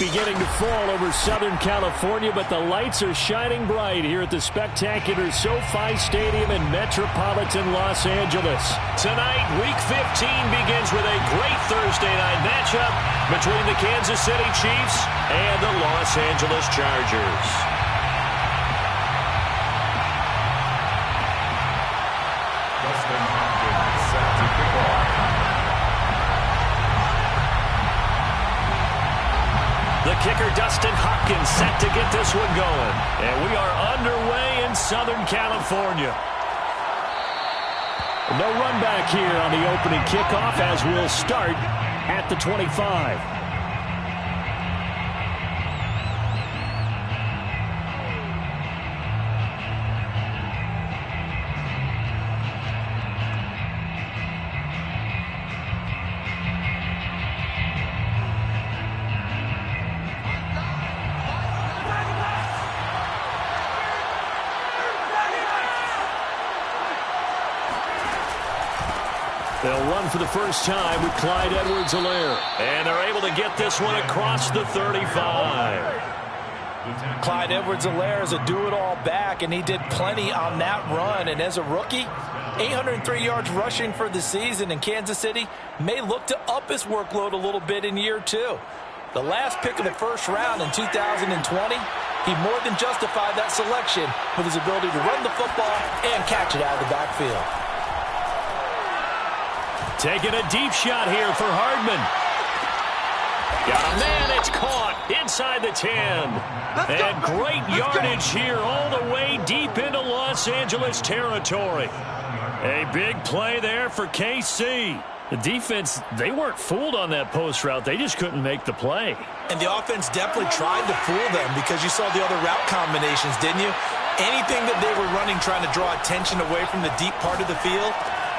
beginning to fall over Southern California, but the lights are shining bright here at the spectacular SoFi Stadium in metropolitan Los Angeles. Tonight, Week 15 begins with a great Thursday night matchup between the Kansas City Chiefs and the Los Angeles Chargers. The kicker, Dustin Hopkins, set to get this one going. And we are underway in Southern California. No run back here on the opening kickoff as we'll start at the 25. They'll run for the first time with Clyde Edwards-Helaire. And they're able to get this one across the 35. Clyde Edwards-Helaire is a do-it-all back, and he did plenty on that run. And as a rookie, 803 yards rushing for the season, and Kansas City may look to up his workload a little bit in year two. The last pick of the first round in 2020, he more than justified that selection with his ability to run the football and catch it out of the backfield. Taking a deep shot here for Hardman. Got a man, it's caught inside the 10. And great yardage here all the way deep into Los Angeles territory. A big play there for KC. The defense, they weren't fooled on that post route. They just couldn't make the play. And the offense definitely tried to fool them because you saw the other route combinations, didn't you? Anything that they were running trying to draw attention away from the deep part of the field.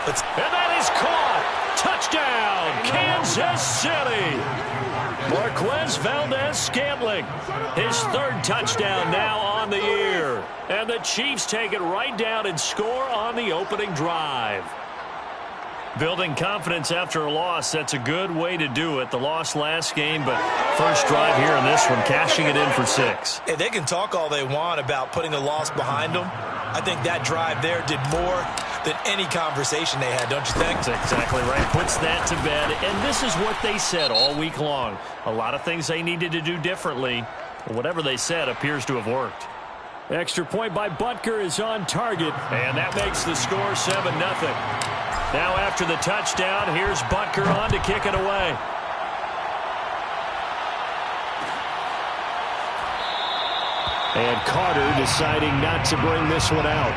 And that is caught. Touchdown, Kansas City. Marquez Valdez-Scantling, his third touchdown now on the year. And the Chiefs take it right down and score on the opening drive. Building confidence after a loss, that's a good way to do it. The loss last game, but first drive here in this one, cashing it in for 6. Hey, they can talk all they want about putting a loss behind them. I think that drive there did more than any conversation they had, don't you think? That's exactly right. Puts that to bed, and this is what they said all week long. A lot of things they needed to do differently. Whatever they said appears to have worked. Extra point by Butker is on target, and that makes the score 7-0. Now after the touchdown, here's Butker on to kick it away. And Carter deciding not to bring this one out.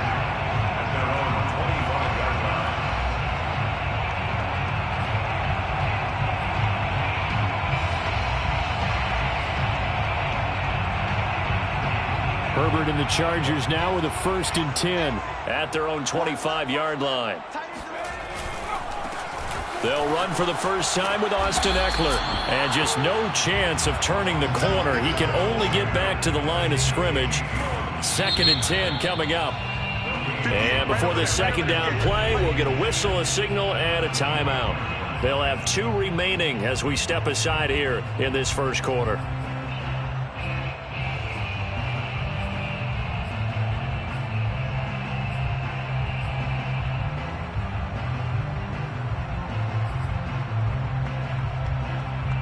Herbert and the Chargers now with a 1st and 10 at their own 25-yard line. They'll run for the first time with Austin Eckler. And just no chance of turning the corner. He can only get back to the line of scrimmage. 2nd and 10 coming up. And before the second down play, we'll get a whistle, a signal, and a timeout. They'll have 2 remaining as we step aside here in this first quarter.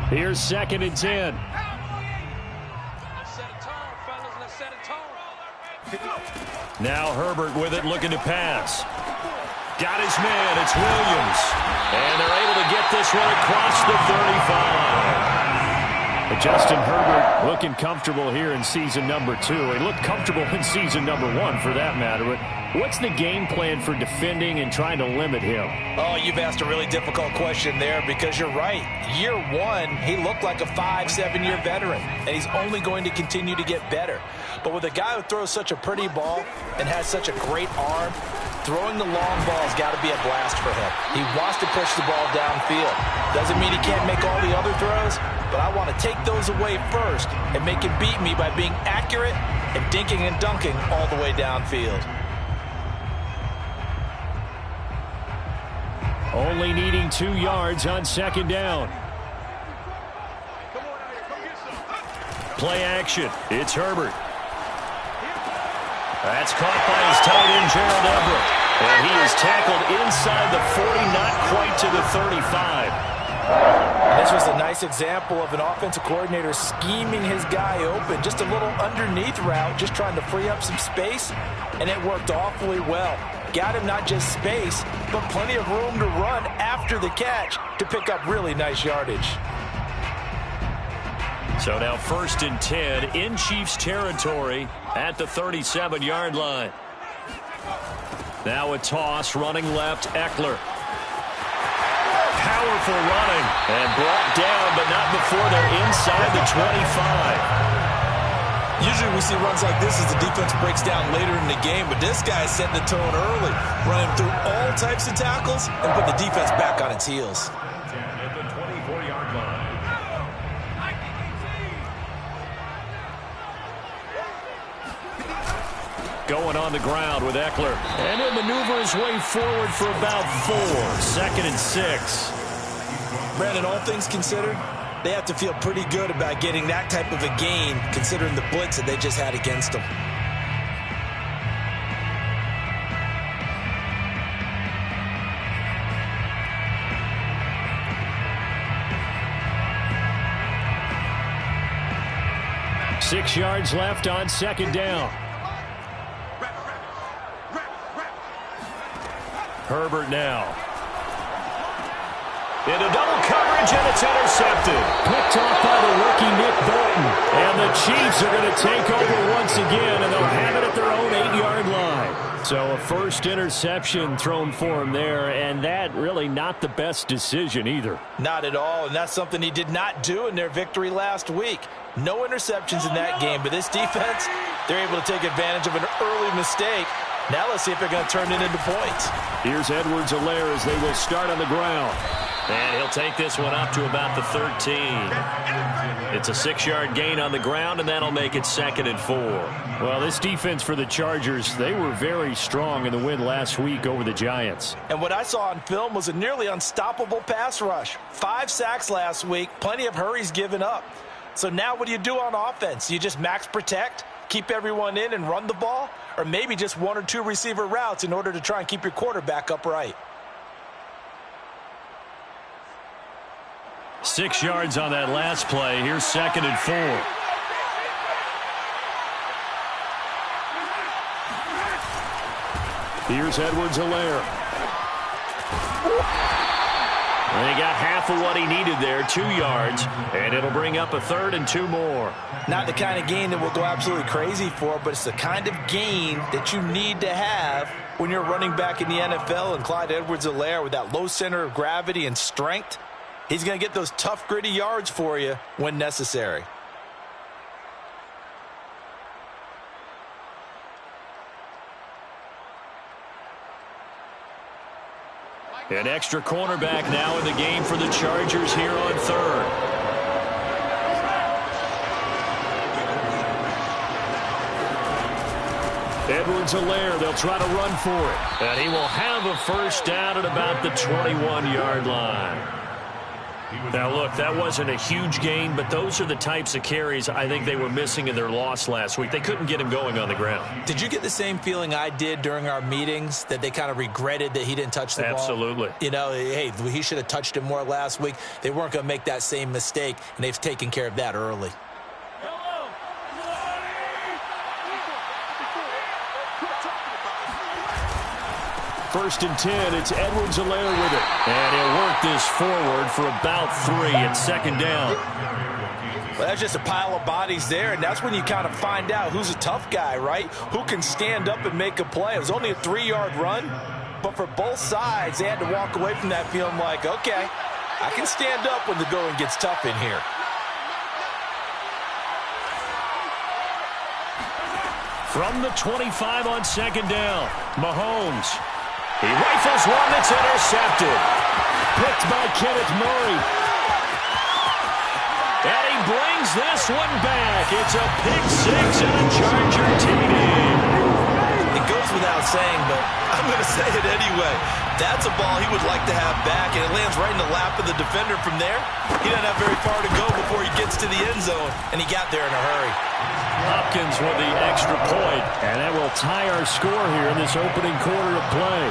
Here's 2nd and 10. Now Herbert with it, looking to pass. Got his man, it's Williams. And they're able to get this one across the 35. But Justin Herbert looking comfortable here in season number 2. He looked comfortable in season number 1 for that matter. But what's the game plan for defending and trying to limit him? Oh, you've asked a really difficult question there because you're right. Year 1, he looked like a 5-7-year veteran, and he's only going to continue to get better. But with a guy who throws such a pretty ball and has such a great arm, throwing the long ball has got to be a blast for him. He wants to push the ball downfield. Doesn't mean he can't make all the other throws, but I want to take those away first and make him beat me by being accurate and dinking and dunking all the way downfield. Only needing 2 yards on 2nd down. Play action. It's Herbert. That's caught by his tight end, Gerald Everett. And he is tackled inside the 40, not quite to the 35. And this was a nice example of an offensive coordinator scheming his guy open. Just a little underneath route, just trying to free up some space, and it worked awfully well. Got him not just space, but plenty of room to run after the catch to pick up really nice yardage. So now 1st and 10 in Chiefs territory at the 37-yard line. Now a toss, running left, Eckler. Powerful running and brought down, but not before they're inside the 25. Usually we see runs like this as the defense breaks down later in the game, but this guy is setting the tone early, running through all types of tackles and put the defense back on its heels. At the 24-yard line. Going on the ground with Eckler. And he'll maneuver his way forward for about 4. 2nd and 6. Brandon, all things considered, they have to feel pretty good about getting that type of a gain, considering the blitz that they just had against them. Six yards left on 2nd down. Herbert now. Into double coverage, and it's intercepted. Picked off by the rookie Nick Bolton. And the Chiefs are going to take over once again, and they'll have it at their own 8-yard line. So a first interception thrown for him there, and that really not the best decision either. Not at all, and that's something he did not do in their victory last week. No interceptions in that game, but this defense, they're able to take advantage of an early mistake. Now let's see if they're going to turn it into points. Here's Edwards-Helaire as they will start on the ground. And he'll take this one up to about the 13. It's a 6-yard gain on the ground, and that'll make it 2nd and 4. Well, this defense for the Chargers, they were very strong in the win last week over the Giants. And what I saw on film was a nearly unstoppable pass rush. 5 sacks last week, plenty of hurries given up. So now what do you do on offense? You just max protect, keep everyone in and run the ball, or maybe just 1 or 2 receiver routes in order to try and keep your quarterback upright. 6 yards on that last play. Here's 2nd and 4. Here's Edwards-Helaire. And he got half of what he needed there, 2 yards, and it'll bring up a 3rd and 2 more. Not the kind of gain that we'll go absolutely crazy for, but it's the kind of gain that you need to have when you're running back in the NFL. And Clyde Edwards-Helaire, with that low center of gravity and strength, he's going to get those tough, gritty yards for you when necessary. An extra cornerback now in the game for the Chargers here on 3rd. Edwards-Helaire, they'll try to run for it. And he will have a first down at about the 21-yard line. Now, look, that wasn't a huge gain, but those are the types of carries I think they were missing in their loss last week. They couldn't get him going on the ground. Did you get the same feeling I did during our meetings, that they kind of regretted that he didn't touch the ball? Absolutely. You know, hey, he should have touched it more last week. They weren't going to make that same mistake, and they've taken care of that early. First and 10, it's Edwards-Helaire with it. And he'll work this forward for about 3 at 2nd down. Well, that's just a pile of bodies there, and that's when you kind of find out who's a tough guy, right? Who can stand up and make a play. It was only a 3-yard run, but for both sides, they had to walk away from that feeling like, okay, I can stand up when the going gets tough in here. From the 25 on 2nd down, Mahomes. He rifles one that's intercepted. Picked by Kenneth Murray. And he brings this one back. It's a pick 6 and a Charger TD. It goes without saying, but I'm I'm going to say it anyway. That's a ball he would like to have back, and it lands right in the lap of the defender from there. He doesn't have very far to go before he gets to the end zone, and he got there in a hurry. Hopkins with the extra point, and that will tie our score here in this opening quarter of play.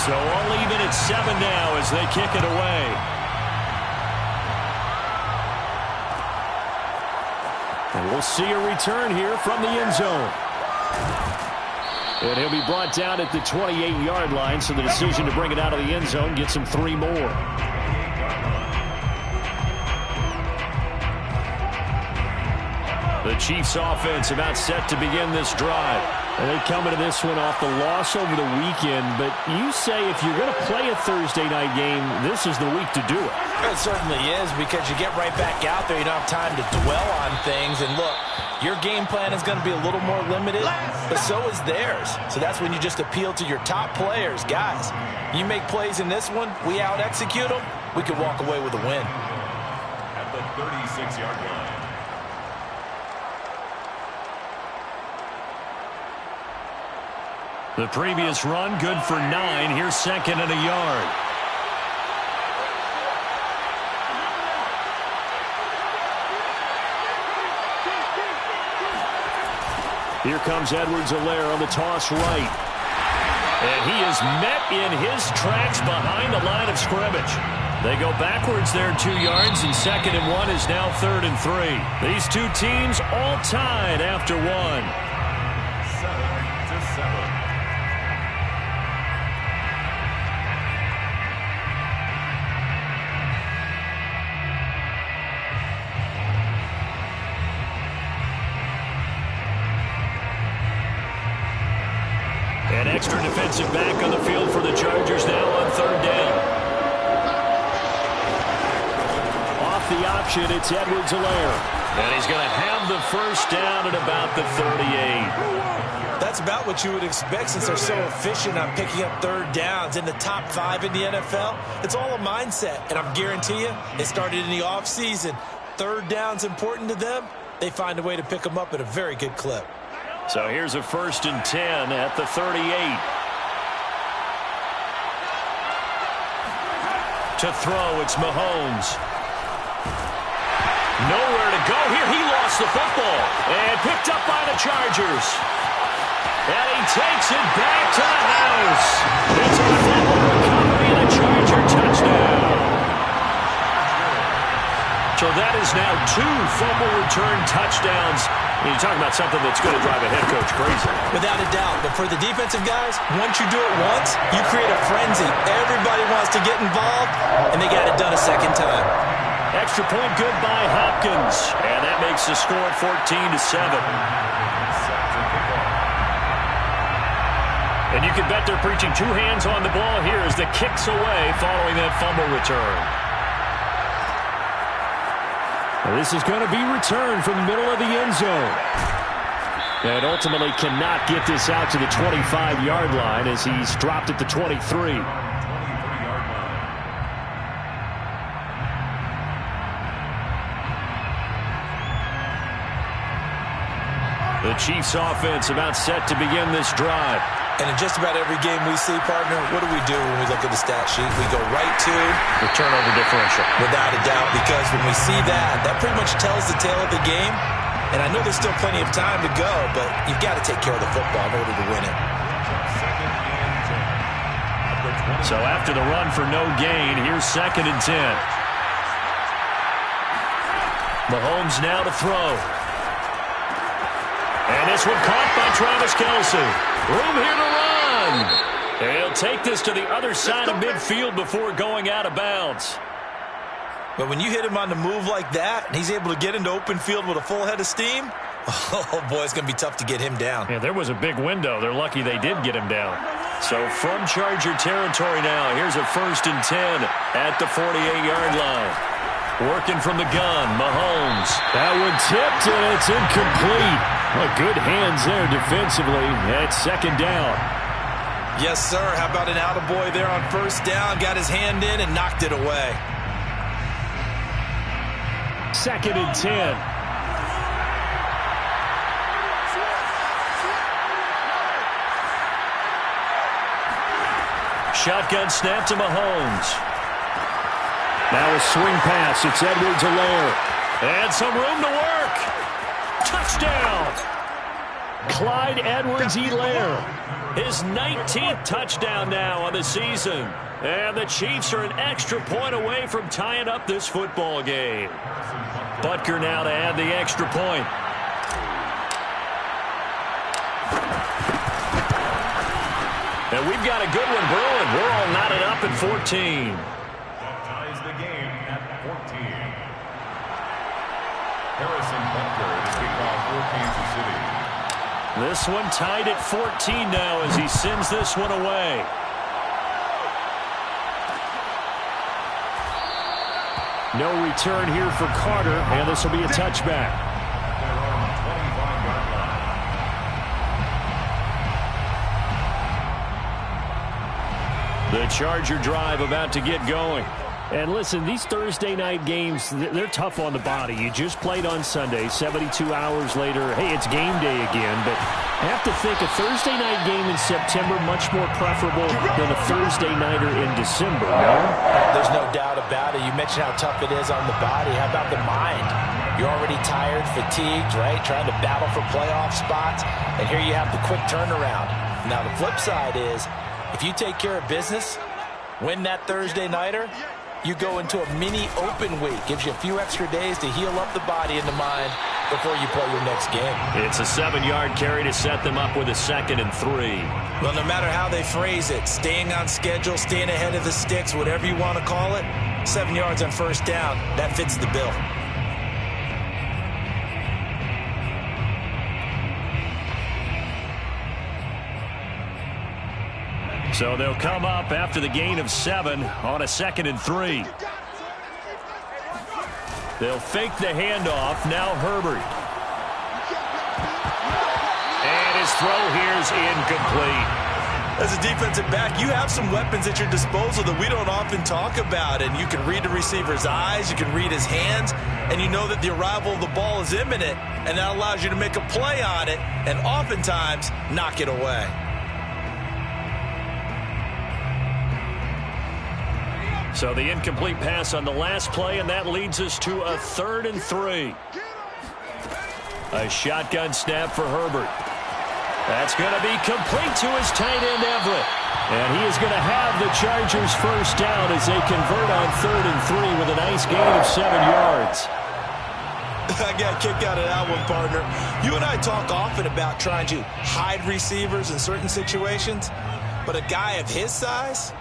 So all even at 7 now as they kick it away. And we'll see a return here from the end zone. And he'll be brought down at the 28-yard line, so the decision to bring it out of the end zone gets him 3 more. The Chiefs offense about set to begin this drive. And they come into this one off the loss over the weekend. But you say if you're going to play a Thursday night game, this is the week to do it. It certainly is, because you get right back out there. You don't have time to dwell on things. And look, your game plan is going to be a little more limited, but so is theirs. So that's when you just appeal to your top players. Guys, you make plays in this one, we out-execute them, we could walk away with a win. At the 36-yard line. The previous run, good for 9. Here's 2nd and a yard. Here comes Edwards-Helaire on the toss right. And he is met in his tracks behind the line of scrimmage. They go backwards there 2 yards, and 2nd and 1 is now 3rd and 3. These two teams all tied after 1. 7-7. An extra defensive back on the field for the Chargers now on 3rd down. Off the option, it's Edwards-Helaire. And he's going to have the first down at about the 38. That's about what you would expect since they're so efficient on picking up 3rd downs in the top 5 in the NFL. It's all a mindset, and I guarantee you, it started in the offseason. 3rd down's important to them. They find a way to pick them up at a very good clip. So here's a 1st and 10 at the 38. To throw, it's Mahomes. Nowhere to go here. He lost the football and picked up by the Chargers. And he takes it back to the house. It's a fumble recovery and a Charger touchdown. So that is now 2 fumble return touchdowns. You're talking about something that's going to drive a head coach crazy. Without a doubt. But for the defensive guys, once you do it once, you create a frenzy. Everybody wants to get involved, and they got it done a 2nd time. Extra point good by Hopkins. And that makes the score 14-7. And you can bet they're preaching 2 hands on the ball here as the kick's away following that fumble return. This is going to be returned from the middle of the end zone. And ultimately cannot get this out to the 25-yard line as he's dropped at the 23. The Chiefs offense about set to begin this drive. And in just about every game we see, partner, what do we do when we look at the stat sheet? We go right to the turnover differential. Without a doubt, because when we see that, that pretty much tells the tale of the game. And I know there's still plenty of time to go, but you've got to take care of the football in order to win it. So after the run for no gain, here's 2nd and 10. Mahomes now to throw. And this one caught by Travis Kelce. Room here to run. And he'll take this to the other side of midfield before going out of bounds. But when you hit him on the move like that, and he's able to get into open field with a full head of steam, oh, boy, it's going to be tough to get him down. Yeah, there was a big window. They're lucky they did get him down. So from Charger territory now, here's a 1st and 10 at the 48-yard line. Working from the gun, Mahomes. That one tipped, and it's incomplete. Well, good hands there defensively at 2nd down. Yes, sir. How about an attaboy there on 1st down? Got his hand in and knocked it away. 2nd and 10. Shotgun snap to Mahomes. Now a swing pass. It's Edwards-Helaire. And some room to work. Touchdown. Clyde Edwards-Helaire. His 19th touchdown now on the season. And the Chiefs are an extra point away from tying up this football game. Butker now to add the extra point. And we've got a good one brewing. We're all knotted up at 14. That ties the game at 14. Harrison Butker is kicked off for Kansas City. This one tied at 14 now as he sends this one away. No return here for Carter, and this will be a touchback. They're on the 25-yard line. The Charger drive about to get going. And listen, these Thursday night games, they're tough on the body. You just played on Sunday, 72 hours later. Hey, it's game day again. But I have to think a Thursday night game in September much more preferable than a Thursday nighter in December, no? There's no doubt about it. You mentioned how tough it is on the body. How about the mind? You're already tired, fatigued, right? Trying to battle for playoff spots. And here you have the quick turnaround. Now, the flip side is, if you take care of business, win that Thursday nighter, you go into a mini open week. Gives you a few extra days to heal up the body and the mind before you play your next game. It's a 7-yard carry to set them up with a 2nd and 3. Well, no matter how they phrase it, staying on schedule, staying ahead of the sticks, whatever you want to call it, 7 yards on first down, that fits the bill. So they'll come up after the gain of 7 on a 2nd and 3. They'll fake the handoff. Now Herbert. And his throw here is incomplete. As a defensive back, you have some weapons at your disposal that we don't often talk about. And you can read the receiver's eyes, you can read his hands, and you know that the arrival of the ball is imminent. And that allows you to make a play on it and oftentimes knock it away. So the incomplete pass on the last play, and that leads us to a 3rd and 3. A shotgun snap for Herbert. That's going to be complete to his tight end, Everett. And he is going to have the Chargers first down as they convert on 3rd and 3 with a nice gain of 7 yards. I got a kick out of that one, partner. You and I talk often about trying to hide receivers in certain situations, but a guy of his size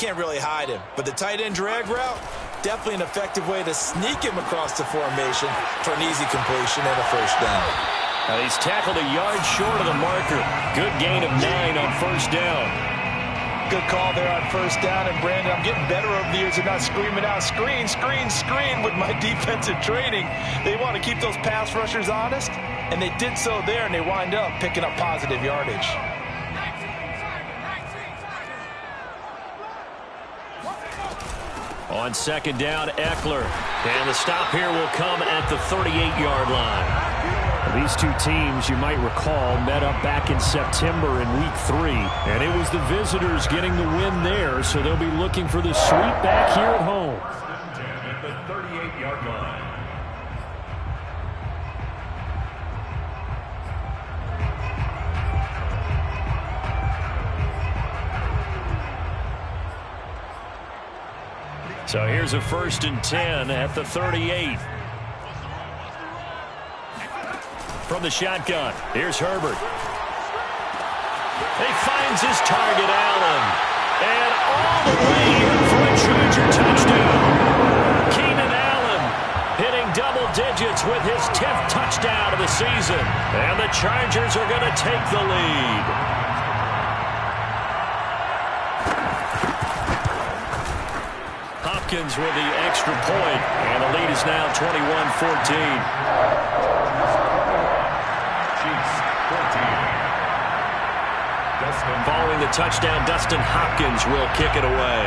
can't really hide him. But the tight end drag route, definitely an effective way to sneak him across the formation for an easy completion and a first down. He's tackled a yard short of the marker. Good gain of 9 on first down. Good call there on first down. And, Brandon, I'm getting better over the years and not screaming out, screen, screen, screen with my defensive training. They want to keep those pass rushers honest, and they did so there, and they wind up picking up positive yardage. On 2nd down, Eckler. And the stop here will come at the 38-yard line. These two teams, you might recall, met up back in September in Week 3. And it was the visitors getting the win there, so they'll be looking for the sweep back here at home. At the 38-yard line. So here's a 1st and 10 at the 38. From the shotgun, here's Herbert. He finds his target, Allen. And all the way in for a Charger touchdown. Keenan Allen hitting double digits with his 10th touchdown of the season. And the Chargers are going to take the lead. Hopkins with the extra point, and the lead is now 21-14. Chiefs 14. Following the touchdown, Dustin Hopkins will kick it away.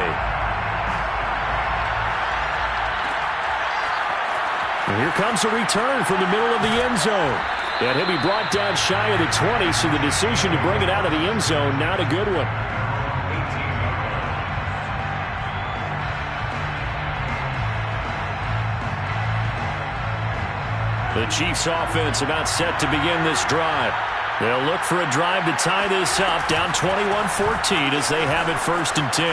And here comes a return from the middle of the end zone. And he'll be brought down shy of the 20, so the decision to bring it out of the end zone, not a good one. The Chiefs offense about set to begin this drive. They'll look for a drive to tie this up, down 21-14 as they have it 1st and 10.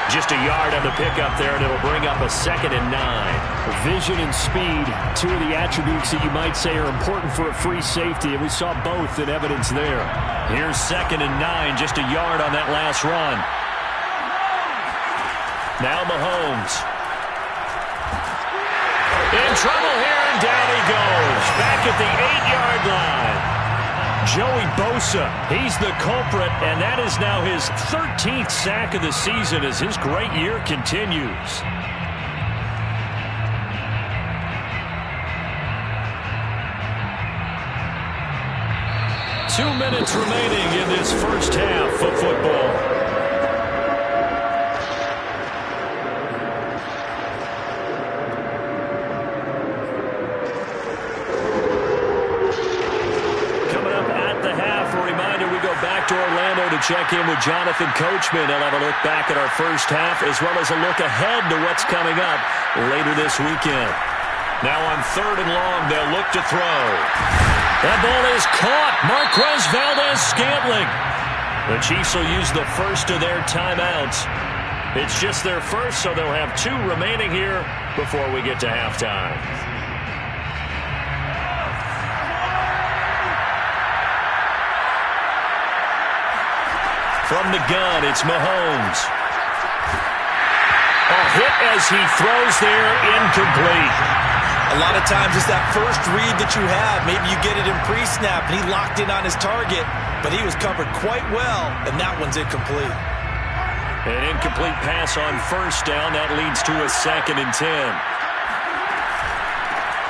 Just a yard on the pickup there, and it'll bring up a 2nd and 9. Vision and speed, two of the attributes that you might say are important for a free safety, and we saw both in evidence there. Here's 2nd and 9, just a yard on that last run. Now Mahomes. In trouble here, and down he goes. Back at the 8-yard line. Joey Bosa, he's the culprit, and that is now his 13th sack of the season as his great year continues. Two minutes remaining in this first half of football. Back to Orlando to check in with Jonathan Coachman. He'll have a look back at our first half as well as a look ahead to what's coming up later this weekend. Now on 3rd and long, they'll look to throw. That ball is caught. Marquez Valdez-Scantling. The Chiefs will use the first of their timeouts. It's just their first, so they'll have 2 remaining here before we get to halftime. From the gun, it's Mahomes. A hit as he throws there, incomplete. A lot of times it's that first read that you have. Maybe you get it in pre-snap, and he locked in on his target, but he was covered quite well, and that one's incomplete. An incomplete pass on 1st down. That leads to a 2nd and 10.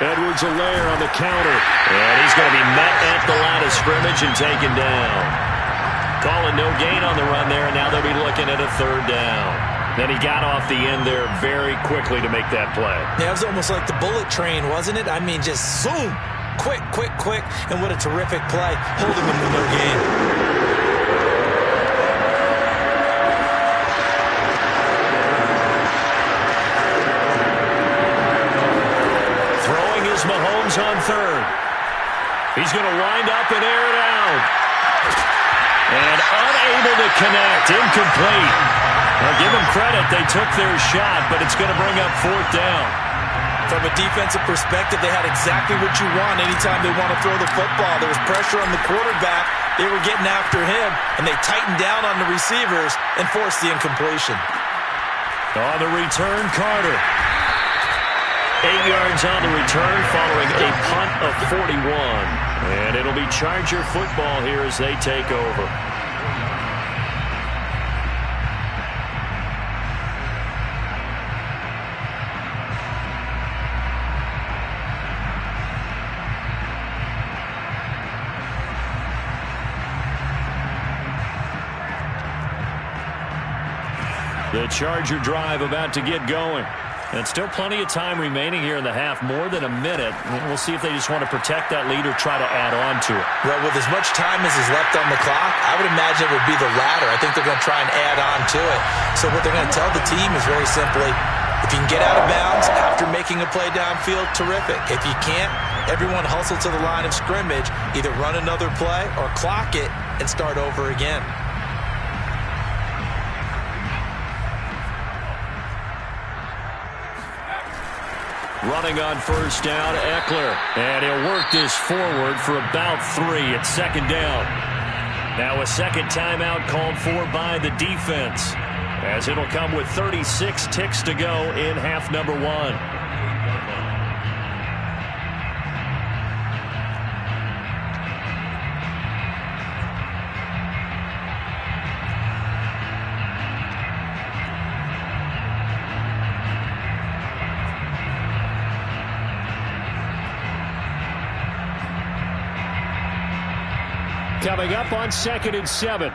Edwards-Helaire on the counter. And he's going to be met at the line of scrimmage and taken down. Calling no gain on the run there, and now they'll be looking at a 3rd down. Then he got off the end there very quickly to make that play. Yeah, it was almost like the bullet train, wasn't it? I mean, just zoom. Quick, quick, quick. And what a terrific play, holding him to no gain. Throwing is Mahomes on 3rd. He's going to wind up and air it out. And unable to connect. Incomplete. Now give them credit. They took their shot, but it's going to bring up 4th down. From a defensive perspective, they had exactly what you want anytime they want to throw the football. There was pressure on the quarterback. They were getting after him, and they tightened down on the receivers and forced the incompletion. On the return, Carter. 8 yards on the return following a punt of 41. And it'll be Charger football here as they take over. The Charger drive about to get going. And still plenty of time remaining here in the half, more than a minute. We'll see if they just want to protect that lead or try to add on to it. Well, with as much time as is left on the clock, I would imagine it would be the latter. I think they're going to try and add on to it. So what they're going to tell the team is very simply, if you can get out of bounds after making a play downfield, terrific. If you can't, everyone hustle to the line of scrimmage, either run another play or clock it and start over again. Running on 1st down, Eckler. And he'll work this forward for about 3 at 2nd down. Now a 2nd timeout called for by the defense, as it'll come with 36 ticks to go in half number 1. Coming up on 2nd and 7.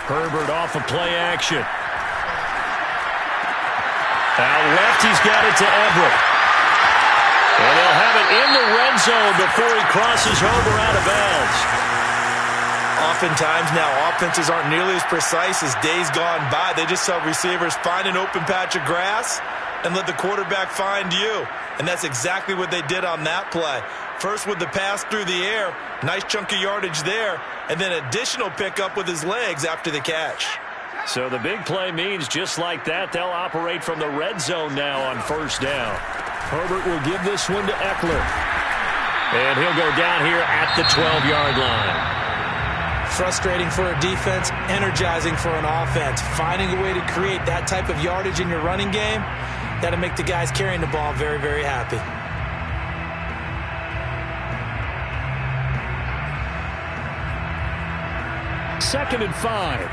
Herbert off of play action. Out left, he's got it to Everett. And they'll have it in the red zone before he crosses over out of bounds. Oftentimes now, offenses aren't nearly as precise as days gone by. They just tell receivers, find an open patch of grass and let the quarterback find you. And that's exactly what they did on that play. First with the pass through the air, nice chunk of yardage there, and then additional pickup with his legs after the catch. So the big play means just like that, they'll operate from the red zone now on first down. Herbert will give this one to Eckler. And he'll go down here at the 12-yard line. Frustrating for a defense, energizing for an offense. Finding a way to create that type of yardage in your running game, that'll make the guys carrying the ball very, very happy. Second and 5.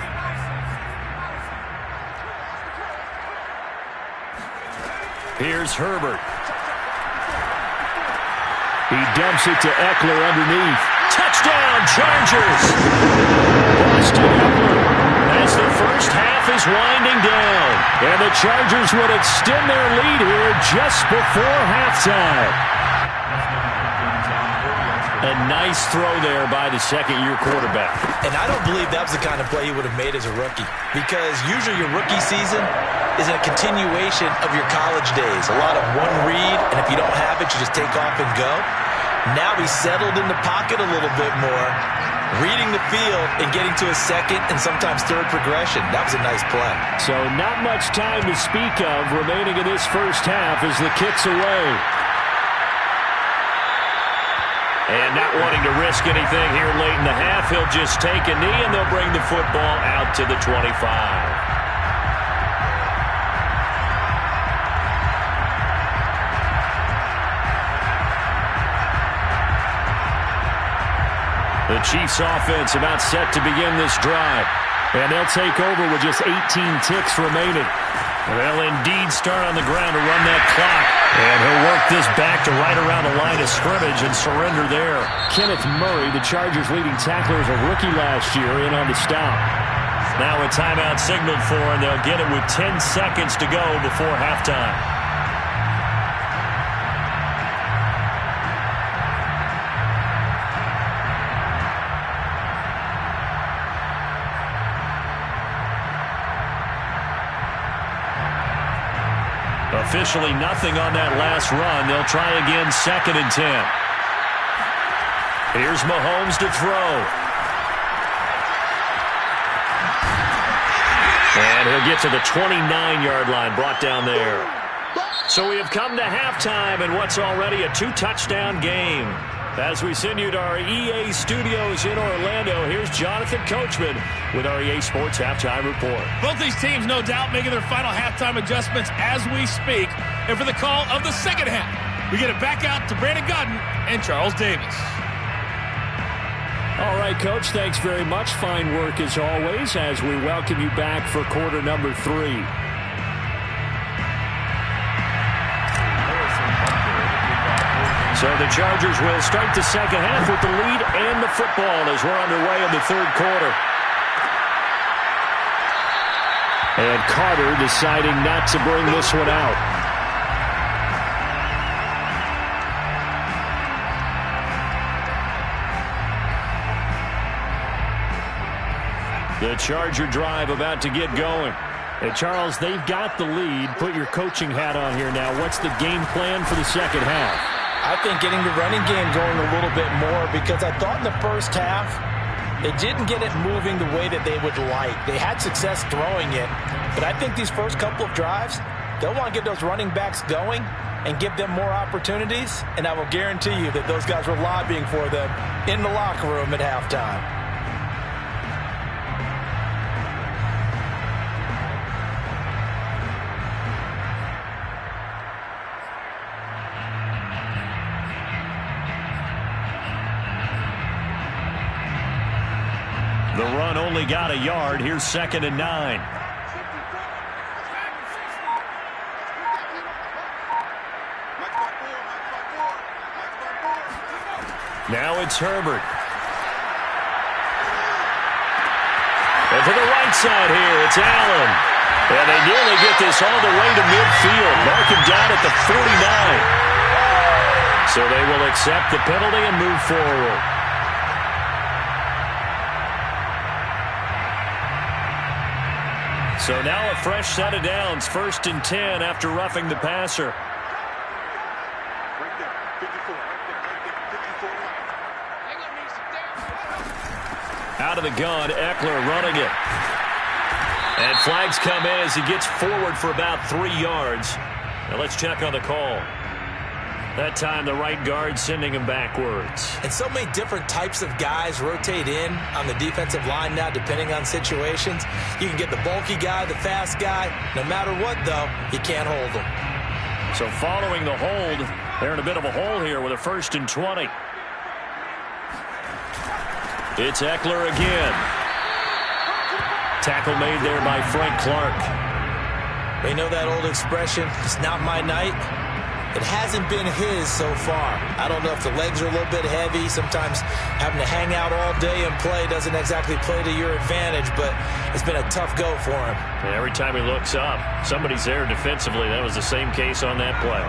Here's Herbert. He dumps it to Eckler underneath. Touchdown, Chargers! Boston Eckler as the first half is winding down. And the Chargers would extend their lead here just before halftime. A nice throw there by the second-year quarterback. And I don't believe that was the kind of play he would have made as a rookie, because usually your rookie season is a continuation of your college days. A lot of one read, and if you don't have it, you just take off and go. Now he's settled in the pocket a little bit more, reading the field and getting to a second and sometimes third progression. That was a nice play. So not much time to speak of remaining in this first half as the kick's away. And not wanting to risk anything here late in the half, he'll just take a knee and they'll bring the football out to the 25. The Chiefs offense about set to begin this drive. And they'll take over with just 18 ticks remaining. They'll indeed start on the ground to run that clock. And he'll work this back to right around the line of scrimmage and surrender there. Kenneth Murray, the Chargers' leading tackler, as a rookie last year, in on the stop. Now a timeout signaled for, and they'll get it with 10 seconds to go before halftime. Officially nothing on that last run. They'll try again, 2nd and 10. Here's Mahomes to throw. And he'll get to the 29-yard line, brought down there. So we have come to halftime in what's already a 2-touchdown game. As we send you to our EA studios in Orlando, here's Jonathan Coachman with our EA Sports Halftime Report. Both these teams, no doubt, making their final halftime adjustments as we speak. And for the call of the second half, we get it back out to Brandon Godden and Charles Davis. All right, Coach, thanks very much. Fine work as always as we welcome you back for quarter number 3. So the Chargers will start the second half with the lead and the football as we're underway in the third quarter. And Carter deciding not to bring this one out. The Charger drive about to get going. And Charles, they've got the lead. Put your coaching hat on here now. What's the game plan for the second half? I think getting the running game going a little bit more, because I thought in the first half they didn't get it moving the way that they would like. They had success throwing it, but I think these first couple of drives, they'll want to get those running backs going and give them more opportunities, and I will guarantee you that those guys were lobbying for them in the locker room at halftime. The run only got a yard. Here's 2nd and 9. Now it's Herbert. And to the right side here, it's Allen. And they nearly get this all the way to midfield. Mark him down at the 49. So they will accept the penalty and move forward. So now a fresh set of downs, 1st and 10 after roughing the passer. Out of the gun, Eckler running it. And flags come in as he gets forward for about 3 yards. Now let's check on the call. That time the right guard sending him backwards. And so many different types of guys rotate in on the defensive line now depending on situations. You can get the bulky guy, the fast guy. No matter what, though, you can't hold them. So following the hold, they're in a bit of a hole here with a 1st and 20. It's Eckler again. Tackle made there by Frank Clark. You know that old expression, it's not my night? It hasn't been his so far. I don't know if the legs are a little bit heavy. Sometimes having to hang out all day and play doesn't exactly play to your advantage, but it's been a tough go for him. And every time he looks up, somebody's there defensively. That was the same case on that play.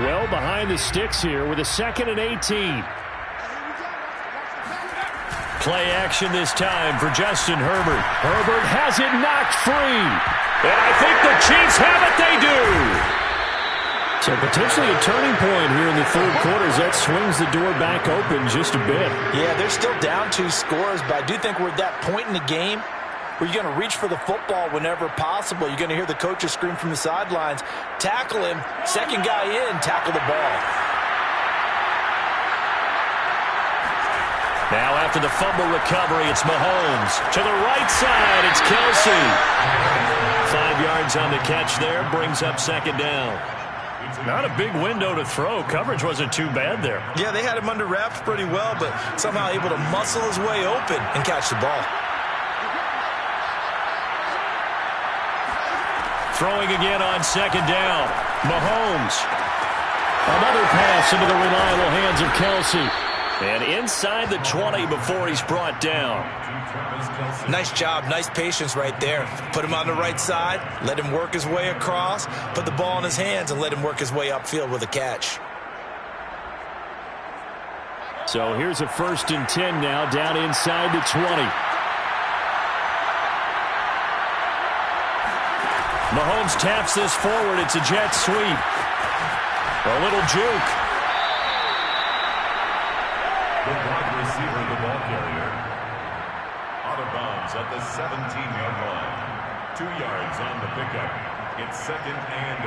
Well behind the sticks here with a 2nd and 18. Play action this time for Justin Herbert. Herbert has it knocked free. And I think the Chiefs have it. They do. So potentially a turning point here in the 3rd quarter as that swings the door back open just a bit. Yeah, they're still down 2 scores, but I do think we're at that point in the game where you're going to reach for the football whenever possible. You're going to hear the coaches scream from the sidelines, tackle him, 2nd guy in, tackle the ball. Now after the fumble recovery, it's Mahomes. To the right side, it's Kelsey. 5 yards on the catch there, brings up 2nd down. Not a big window to throw. Coverage wasn't too bad there. Yeah, they had him under wraps pretty well, but somehow able to muscle his way open and catch the ball. Throwing again on 2nd down. Mahomes. Another pass into the reliable hands of Kelsey. And inside the 20 before he's brought down. Nice job, nice patience right there. Put him on the right side, let him work his way across, put the ball in his hands, and let him work his way upfield with a catch. So here's a 1st and 10 now, down inside the 20. Mahomes taps this forward. It's a jet sweep. A little juke. The wide receiver, the ball carrier, out of bounds at the 17-yard line. 2 yards on the pickup. It's 2nd and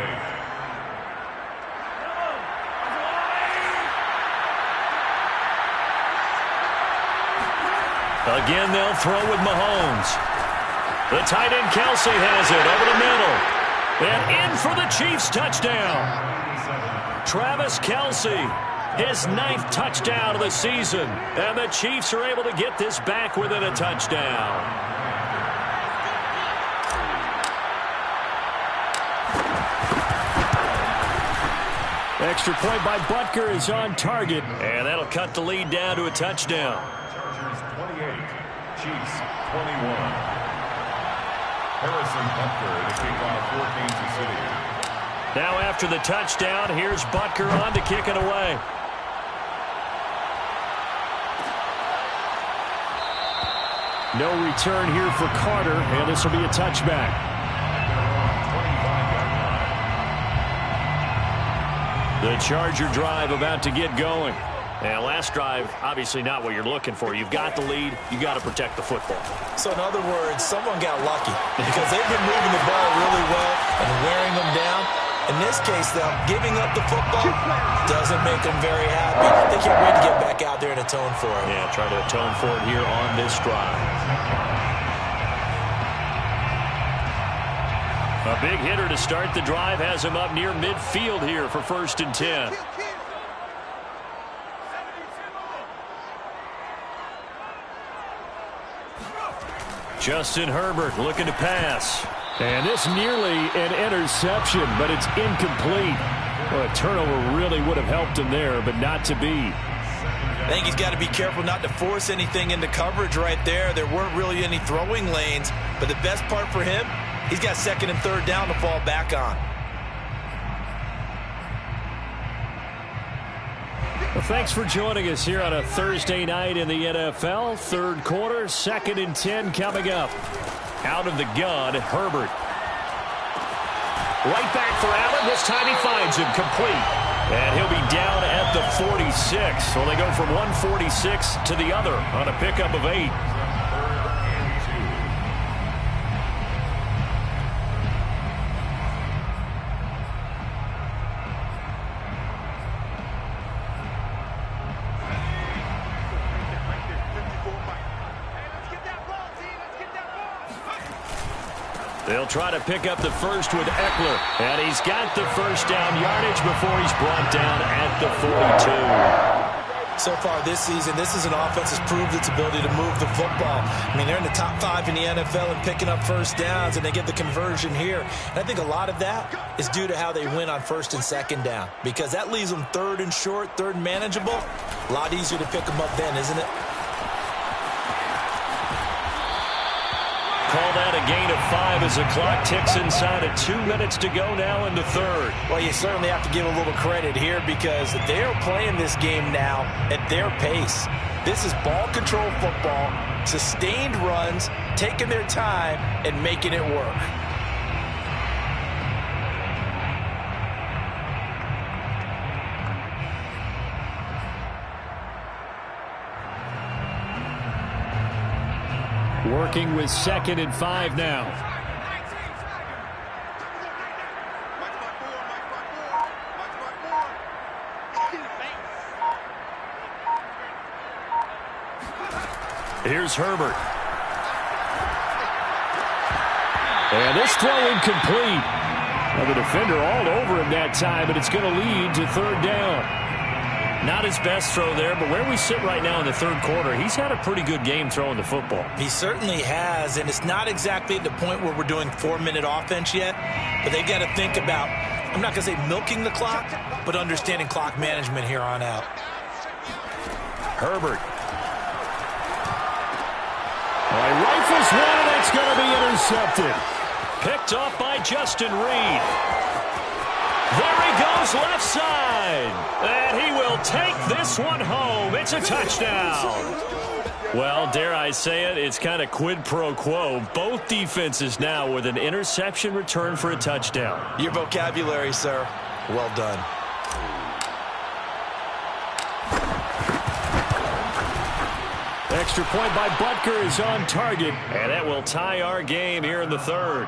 8. Again, they'll throw with Mahomes. The tight end Kelsey has it over the middle. And in for the Chiefs touchdown. Travis Kelsey. His 9th touchdown of the season. And the Chiefs are able to get this back within a touchdown. Extra point by Butker is on target. And that'll cut the lead down to a touchdown. Chargers 28, Chiefs 21. Harrison Butker to kick off for Kansas City. Now after the touchdown, here's Butker on to kick it away. No return here for Carter, and this will be a touchback. The Charger drive about to get going. And last drive, obviously not what you're looking for. You've got the lead. You've got to protect the football. So in other words, someone got lucky because they've been moving the ball really well and wearing them down. In this case, though, giving up the football doesn't make them very happy. They can't wait to get back out there and atone for it. Yeah, try to atone for it here on this drive. A big hitter to start the drive has him up near midfield here for 1st and 10. Justin Herbert looking to pass. And this nearly an interception, but it's incomplete. Well, a turnover really would have helped him there, but not to be. I think he's got to be careful not to force anything into coverage right there. There weren't really any throwing lanes, but the best part for him, he's got 2nd and 3rd down to fall back on. Well, thanks for joining us here on a Thursday night in the NFL. 3rd quarter, 2nd and 10 coming up. Out of the gun, Herbert. Right back for Allen. This time he finds him complete. And he'll be down at the 46. So they go from 146 to the other on a pickup of 8. They'll try to pick up the first with Eckler. And he's got the first down yardage before he's brought down at the 42. So far this season, this is an offense that's proved its ability to move the football. I mean, they're in the top 5 in the NFL and picking up first downs, and they get the conversion here. And I think a lot of that is due to how they win on first and second down, because that leaves them third and short, third and manageable. A lot easier to pick them up then, isn't it? Call that a gain of 5 as the clock ticks inside of 2 minutes to go now in the third. Well, you certainly have to give a little credit here because they're playing this game now at their pace. This is ball control football, sustained runs, taking their time, and making it work. Working with 2nd and 5 now. Here's Herbert. And this throw incomplete. Well, the defender all over him that time, but it's going to lead to 3rd down. Not his best throw there, but where we sit right now in the 3rd quarter, he's had a pretty good game throwing the football. He certainly has, and it's not exactly at the point where we're doing 4-minute offense yet, but they've got to think about, I'm not going to say milking the clock, but understanding clock management here on out. Herbert. All right, rifles one, and that's going to be intercepted. Picked off by Justin Reed. There he goes left side. And he will take this one home. It's a touchdown. Well, dare I say it, it's kind of quid pro quo. Both defenses now with an interception return for a touchdown. Your vocabulary, sir. Well done. Extra point by Butker is on target. And that will tie our game here in the 3rd.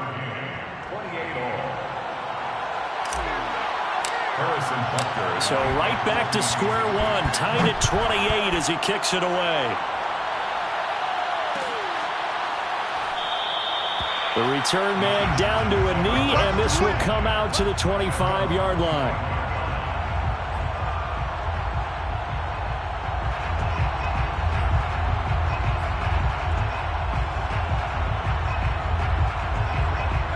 So right back to square one, tied at 28 as he kicks it away. The return man down to a knee, and this will come out to the 25-yard line.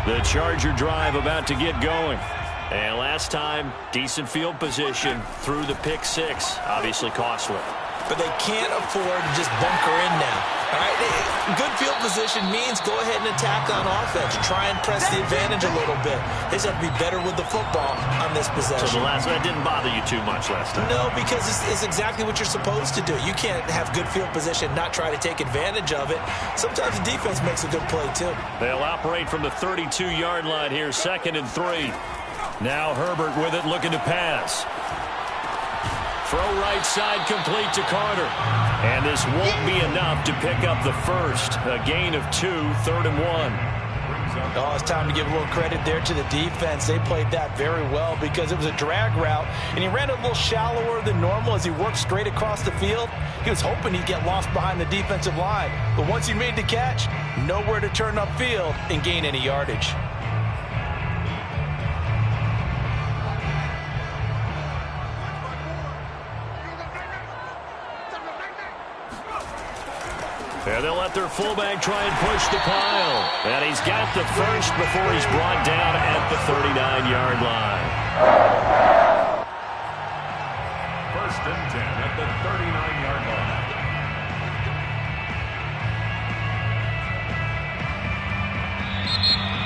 The Charger drive about to get going. And last time, decent field position through the pick 6. Obviously costly. But they can't afford to just bunker in now. All right, good field position means go ahead and attack on offense. Try and press the advantage a little bit. They just have to be better with the football on this possession. So that didn't bother you too much last time? No, because it's exactly what you're supposed to do. You can't have good field position, not try to take advantage of it. Sometimes the defense makes a good play, too. They'll operate from the 32-yard line here, 2nd and 3. Now Herbert with it, looking to pass. Throw right side complete to Carter. And this won't be enough to pick up the first. A gain of 2, 3rd and 1. Oh, it's time to give a little credit there to the defense. They played that very well because it was a drag route, and he ran a little shallower than normal as he worked straight across the field. He was hoping he'd get lost behind the defensive line. But once he made the catch, nowhere to turn upfield and gain any yardage. And they'll let their fullback try and push the pile. And he's got the first before he's brought down at the 39-yard line. 1st and 10 at the 39-yard line.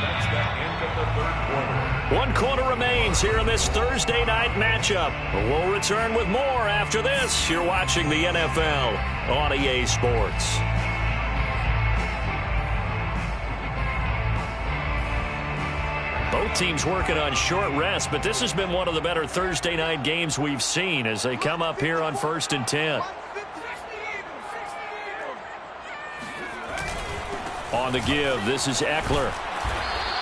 That's the end of the 3rd quarter. 1 quarter remains here in this Thursday night matchup. We'll return with more after this. You're watching the NFL on EA Sports. Both Both teams working on short rest, but this has been one of the better Thursday night games we've seen as they come up here on 1st and 10. On the give, this is Eckler.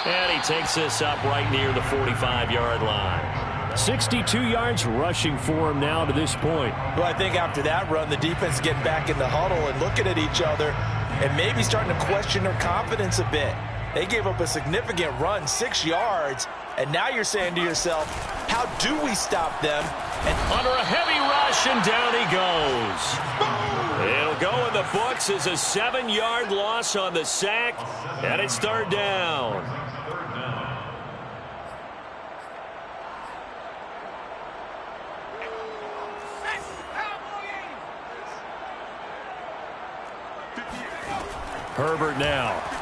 And he takes this up right near the 45-yard line. 62 yards rushing for him now to this point. Well, I think after that run, the defense is getting back in the huddle and looking at each other and maybe starting to question their confidence a bit. They gave up a significant run, 6 yards, and now you're saying to yourself, how do we stop them? And under a heavy rush, and down he goes. It'll go in the books as a 7-yard loss on the sack, and it's 3rd down. Herbert now.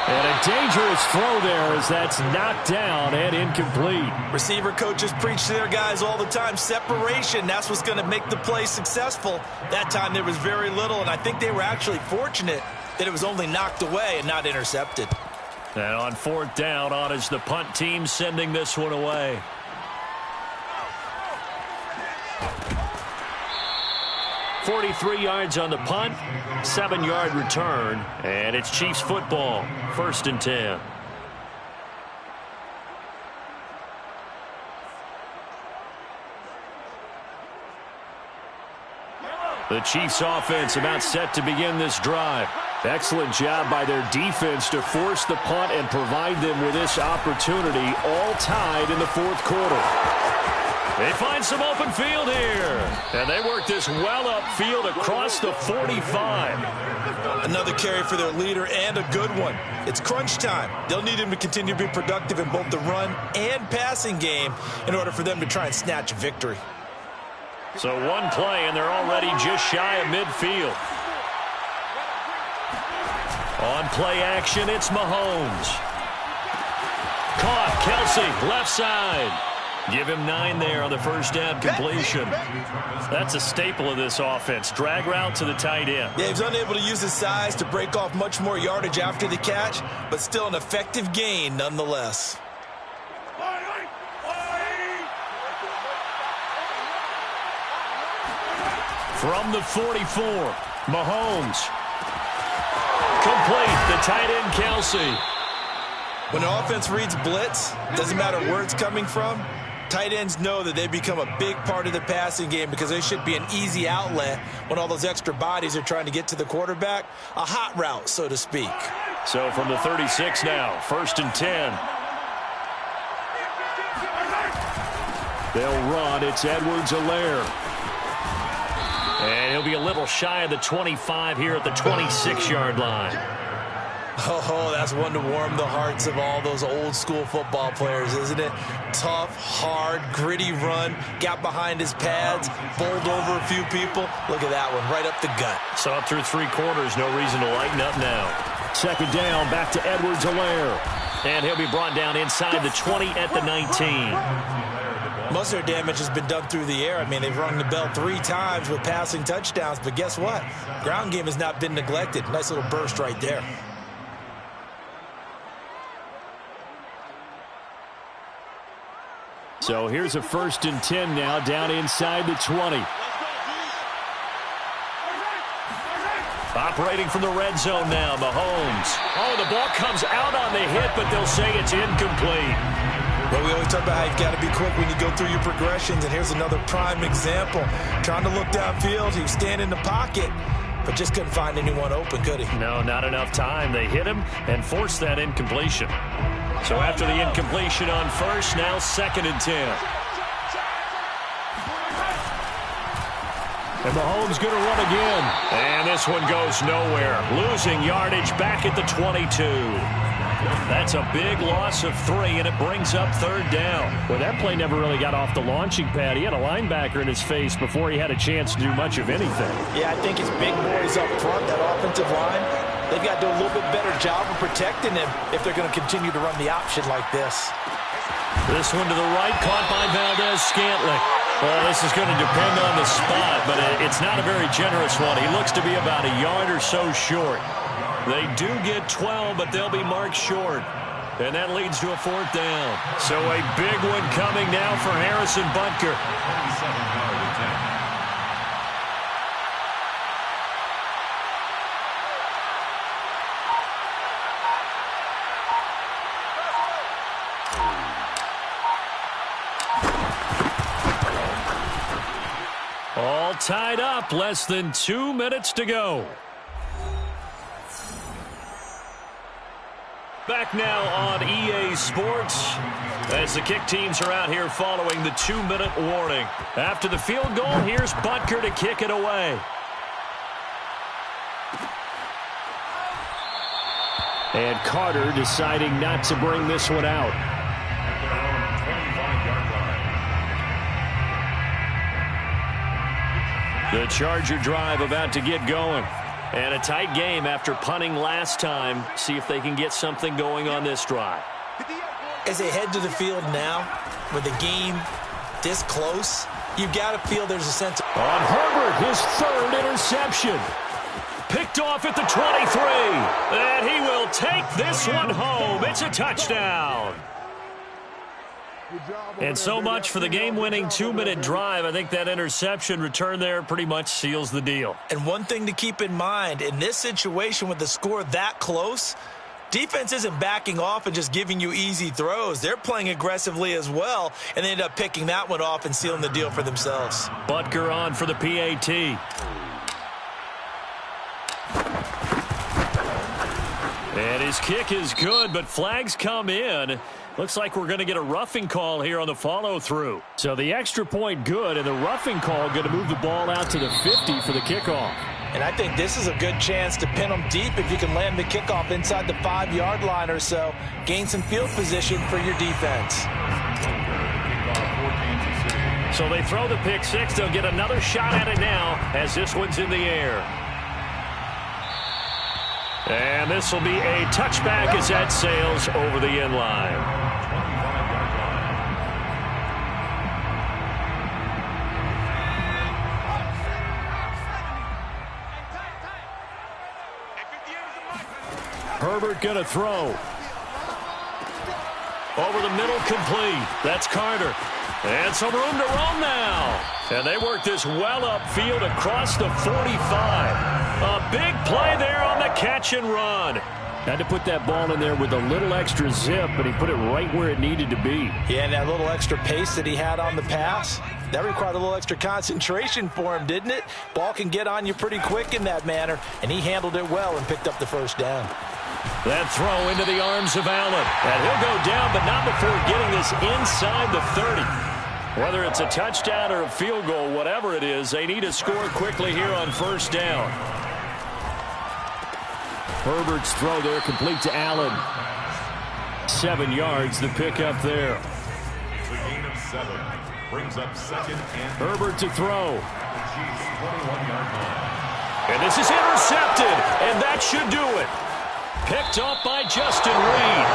And a dangerous throw there as that's knocked down and incomplete. Receiver coaches preach to their guys all the time. Separation, that's what's going to make the play successful. That time there was very little, and I think they were actually fortunate that it was only knocked away and not intercepted. And on 4th down, on is the punt team sending this one away. .43 yards on the punt, 7-yard return, and it's Chiefs football, 1st and 10. The Chiefs offense about set to begin this drive. Excellent job by their defense to force the punt and provide them with this opportunity, all tied in the 4th quarter. They find some open field here. And they work this well upfield across the 45. Another carry for their leader and a good one. It's crunch time. They'll need him to continue to be productive in both the run and passing game in order for them to try and snatch a victory. So one play, and they're already just shy of midfield. On play action, it's Mahomes. Caught, Kelsey, left side. Give him 9 there on the 1st down completion. That's a staple of this offense. Drag route to the tight end. Yeah, he's unable to use his size to break off much more yardage after the catch, but still an effective gain nonetheless. From the 44, Mahomes. Complete, the tight end Kelsey. When the offense reads blitz, doesn't matter where it's coming from, tight ends know that they become a big part of the passing game because they should be an easy outlet when all those extra bodies are trying to get to the quarterback. A hot route, so to speak. So from the 36 now, 1st and 10. They'll run. It's Edwards-Helaire. And he'll be a little shy of the 25 here at the 26-yard line. Oh, that's one to warm the hearts of all those old-school football players, isn't it? Tough, hard, gritty run, got behind his pads, bowled over a few people. Look at that one, right up the gut. So up through 3 quarters, no reason to lighten up now. 2nd down, back to Edwards-Helaire. And he'll be brought down inside the 20 at the 19. Most of their damage has been done through the air. I mean, they've rung the bell 3 times with passing touchdowns, but guess what? Ground game has not been neglected. Nice little burst right there. So here's a 1st and 10 now, down inside the 20. Operating from the red zone now, Mahomes. Oh, the ball comes out on the hit, but they'll say it's incomplete. Well, we always talk about how you've got to be quick when you go through your progressions, and here's another prime example. Trying to look downfield, he was standing in the pocket, but just couldn't find anyone open, could he? No, not enough time. They hit him and forced that incompletion. So after the incompletion on 1st, now 2nd and 10. And Mahomes going to run again. And this one goes nowhere. Losing yardage back at the 22. That's a big loss of 3, and it brings up 3rd down. Well, that play never really got off the launching pad. He had a linebacker in his face before he had a chance to do much of anything. Yeah, I think his big boys up front, that offensive line, they've got to do a little bit better job of protecting him if they're going to continue to run the option like this. This one to the right, caught by Valdez-Scantling. Well, this is going to depend on the spot, but it's not a very generous one. He looks to be about a yard or so short. They do get 12, but they'll be marked short. And that leads to a 4th down. So a big one coming now for Harrison Butker. 27-yard attempt. All tied up, less than 2 minutes to go. Back now on EA Sports as the kick teams are out here following the 2-minute warning. After the field goal, here's Butker to kick it away. And Carter deciding not to bring this one out. At their own 25-yard line. The Charger drive about to get going. And a tight game after punting last time. See if they can get something going on this drive. As they head to the field now, with the game this close, you've got to feel there's a sense of... On Herbert, his 3rd interception. Picked off at the 23. And he will take this one home. It's a touchdown. And so much for the game-winning 2-minute drive. I think that interception return there pretty much seals the deal. And one thing to keep in mind, in this situation with the score that close, defense isn't backing off and just giving you easy throws. They're playing aggressively as well, and they end up picking that one off and sealing the deal for themselves. Butker on for the PAT. And his kick is good, but flags come in. Looks like we're going to get a roughing call here on the follow-through. So the extra point good, and the roughing call going to move the ball out to the 50 for the kickoff. And I think this is a good chance to pin them deep if you can land the kickoff inside the 5-yard line or so. Gain some field position for your defense. So they throw the pick six. They'll get another shot at it now as this one's in the air. And this will be a touchback as that sails over the end line. Herbert going to throw. Over the middle, complete. That's Carter. And some room to roam now. And they work this well upfield across the 45. A big play there on the catch and run. Had to put that ball in there with a little extra zip, but he put it right where it needed to be. Yeah, and that little extra pace that he had on the pass, that required a little extra concentration for him, didn't it? Ball can get on you pretty quick in that manner, and he handled it well and picked up the 1st down. That throw into the arms of Allen. And he'll go down, but not before getting this inside the 30. Whether it's a touchdown or a field goal, whatever it is, they need to score quickly here on 1st down. Herbert's throw there complete to Allen. 7 yards, the pickup there. It's a gain of 7. Brings up 2nd and... Herbert to throw. The Chiefs' 21-yard line. And this is intercepted, and that should do it. Picked up by Justin Reed.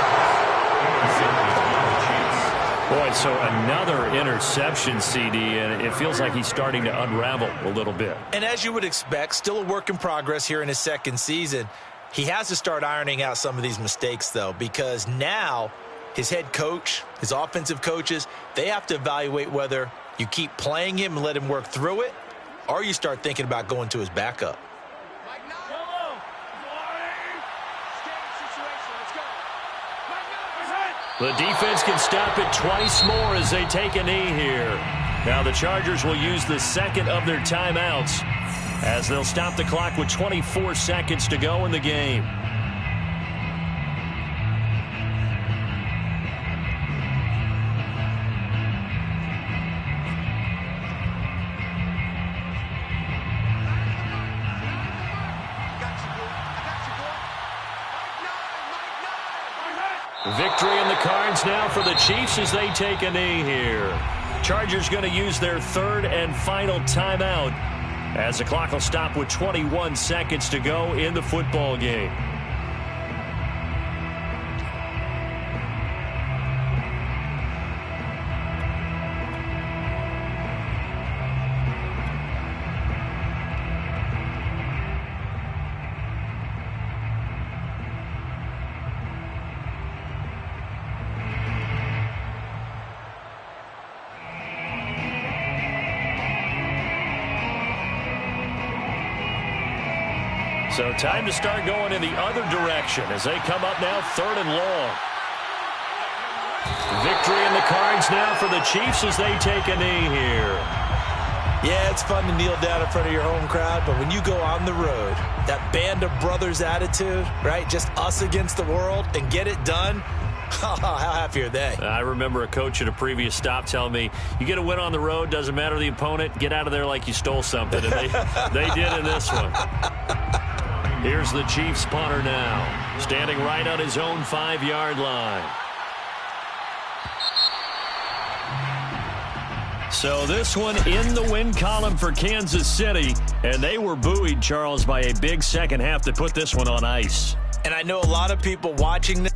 Boy, so another interception, CD, and it feels like he's starting to unravel a little bit. And as you would expect, still a work in progress here in his 2nd season. He has to start ironing out some of these mistakes, though, because now his head coach, his offensive coaches, they have to evaluate whether you keep playing him and let him work through it, or you start thinking about going to his backup. The defense can stop it twice more as they take a knee here. Now the Chargers will use the 2nd of their timeouts as they'll stop the clock with 24 seconds to go in the game. Victory in the cards now for the Chiefs as they take a knee here. Chargers going to use their 3rd and final timeout as the clock will stop with 21 seconds to go in the football game. So time to start going in the other direction as they come up now 3rd and long. Victory in the cards now for the Chiefs as they take a knee here. Yeah, it's fun to kneel down in front of your home crowd, but when you go on the road, that band of brothers attitude, right, just us against the world and get it done, how happy are they? I remember a coach at a previous stop telling me, you get a win on the road, doesn't matter the opponent, get out of there like you stole something. And they did in this one. Here's the Chiefs punter now, standing right on his own 5-yard line. So this one in the win column for Kansas City, and they were buoyed, Charles, by a big second half to put this one on ice. And I know a lot of people watching this.